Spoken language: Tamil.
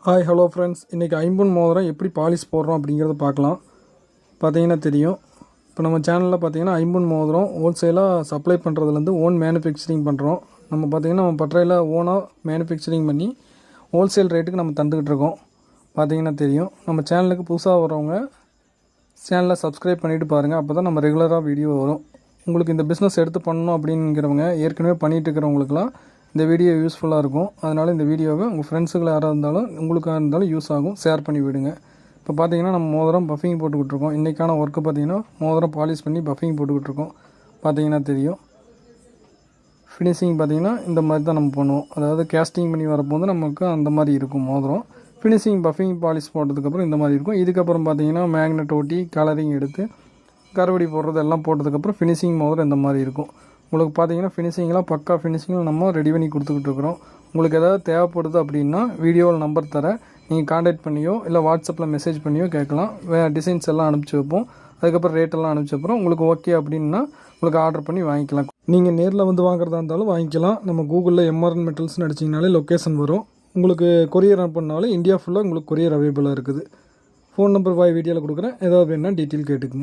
ஹாய் ஹலோ ஃப்ரெண்ட்ஸ், இன்றைக்கி ஐம்பொன் மோதிரம் எப்படி பாலிஷ் போடுறோம் அப்படிங்கிறத பார்க்கலாம். பார்த்தீங்கன்னா தெரியும். இப்போ நம்ம சேனலில் பார்த்தீங்கன்னா ஐம்பொன் மோதிரம் ஹோல்சேலாக சப்ளை பண்ணுறதுலேருந்து ஓன் மேனுஃபேக்சரிங் பண்ணுறோம். நம்ம பார்த்திங்கன்னா நம்ம பட்டறையில் ஓனாக மேனுஃபேக்சரிங் பண்ணி ஹோல்சேல் ரேட்டுக்கு நம்ம தந்துக்கிட்டு இருக்கோம். பார்த்தீங்கன்னா தெரியும். நம்ம சேனலுக்கு புதுசாக வரவங்க சேனலை சப்ஸ்கிரைப் பண்ணிவிட்டு பாருங்கள். அப்போ தான் நம்ம ரெகுலராக வீடியோ வரும். உங்களுக்கு இந்த பிஸ்னஸ் எடுத்து பண்ணணும் அப்படிங்கிறவங்க, ஏற்கனவே பண்ணிகிட்டு இருக்கிறவங்களுக்குலாம் இந்த வீடியோ யூஸ்ஃபுல்லாக இருக்கும். அதனால் இந்த வீடியோவை உங்கள் ஃப்ரெண்ட்ஸுகளை யாராக இருந்தாலும் உங்களுக்காக இருந்தாலும் யூஸ் ஆகும், ஷேர் பண்ணி விடுங்க. இப்போ பார்த்தீங்கன்னா நம்ம மோதிரம் பஃபிங் போட்டுக்கிட்டு இருக்கோம். இன்றைக்கான ஒர்க்கு பார்த்திங்கன்னா மோதிரம் பாலிஷ் பண்ணி பஃபிங் போட்டுக்கிட்டு இருக்கோம். பார்த்தீங்கன்னா தெரியும். ஃபினிஷிங் பார்த்திங்கன்னா இந்த மாதிரி தான் நம்ம பண்ணுவோம். அதாவது கேஸ்டிங் பண்ணி வரப்போது நமக்கு அந்த மாதிரி இருக்கும் மோதிரம். ஃபினிஷிங் பஃபிங் பாலிஷ் போட்டதுக்கப்புறம் இந்த மாதிரி இருக்கும். இதுக்கப்புறம் பார்த்திங்கன்னா மேக்னெட் ஓட்டி கலரிங் எடுத்து கருவடி போடுறது எல்லாம் போட்டதுக்கப்புறம் ஃபினிஷிங் மோதிரம் இந்த மாதிரி இருக்கும். உங்களுக்கு பார்த்தீங்கன்னா ஃபினிஷிங்லாம் பக்கா ஃபினிஷிங்கில் நம்ம ரெடி பண்ணி கொடுத்துக்கிட்டு இருக்கிறோம். உங்களுக்கு ஏதாவது தேவைப்படுது அப்படின்னா வீடியோவில் நம்பர் தரேன், நீங்கள் காண்டாக்ட் பண்ணியோ இல்லை வாட்ஸ்அப்பில் மெசேஜ் பண்ணியோ கேட்கலாம். டிசைன்ஸ் எல்லாம் அனுப்பிச்சி வைப்போம். அதுக்கப்புறம் ரேட்டெல்லாம் அனுப்பிச்சி வைப்போம். உங்களுக்கு ஓகே அப்படின்னா உங்களுக்கு ஆர்டர் பண்ணி வாங்கிக்கலாம். நீங்கள் நேரில் வந்து வாங்குறதா இருந்தாலும் வாங்கிக்கலாம். நம்ம கூகுளில் எம்ஆர்என் மெட்டல்ஸ்னு அடிச்சிங்கனாலே லொக்கேஷன் வரும். உங்களுக்கு கொரியர் அனுப்பினாலும் இந்தியா ஃபுல்லாக உங்களுக்கு கொரியர் அவைலபிளாக இருக்குது. ஃபோன் நம்பர் வீடியோவில் கொடுக்குறேன். ஏதாவது வேணுன்னா டீட்டெயில் கேட்டுக்குங்க.